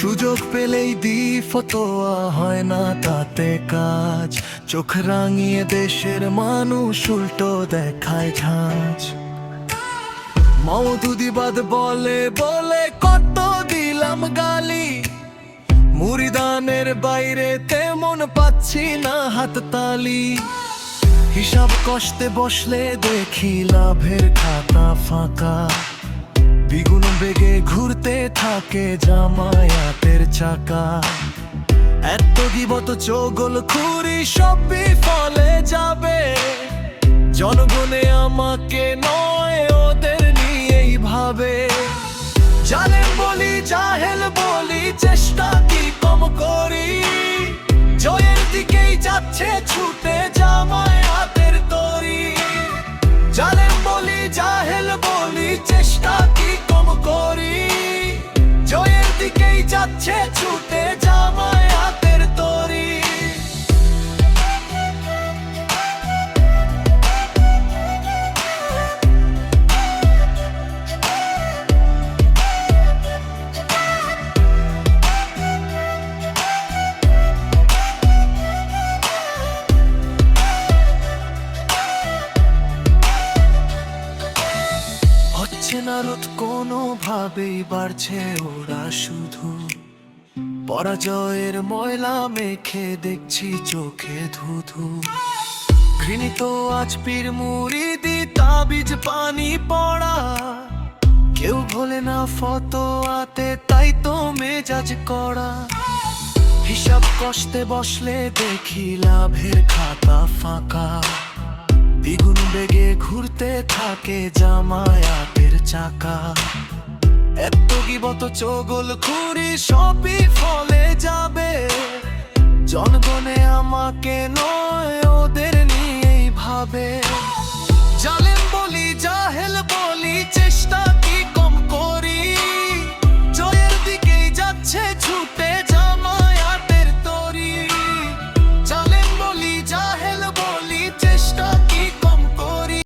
সুযোগ পেলেই ফতোয়া হয় না তাতে কাজ। চোখ রাঙিয়ে দেশের মানুষ উল্টো দেখায় ঝাঁজ। মওদুদিবাদ বলে বলে কত দিলাম গালি, মুরিদানের বাইরে তেমন পাচ্ছি না হাততালি। হিসাব কষতে বসলে দেখি লাভের খাতা ফাঁকা, দ্বিগুণ বেগে ঘুরতে থাকে জামায়াতের চাকা। এত গিবত চোগল খুরি সব বিফলে যাবে, জনগণে আমাকে নয় ওদের নিয়েই ভাবে। জালেম বলি জাহেল বলি চেষ্টা কি কম করি, জয়ের দিকেই যাচ্ছে ছুটে জামায়াতের তরি। জালেম বলি জাহেল বলি চেষ্টা কি কম করি, জয়ের দিকেই যাচ্ছে ছুটে জামায়াতের তরি। নারদ কোনোভাবেই বাড়ছে ওরা শুধু, পরাজয়ের ময়লা মেখে দেখছি চোখে ধুধু। ঘৃণিত আজ পীর মুরিদি তাবিজ পানি পড়া, কেউ ভোলে না ফতোয়াতে তাই তো মেজাজ করা। হিসাব কষতে বসলে দেখি লাভের খাতা ফাঁকা, দ্বিগুণ বেগে ঘুরতে থাকে জামায়াতের চাকা। এত গিবত চোগল খুরি সবই ফলে যাবে, জনগণে আমাকে নয় ওদের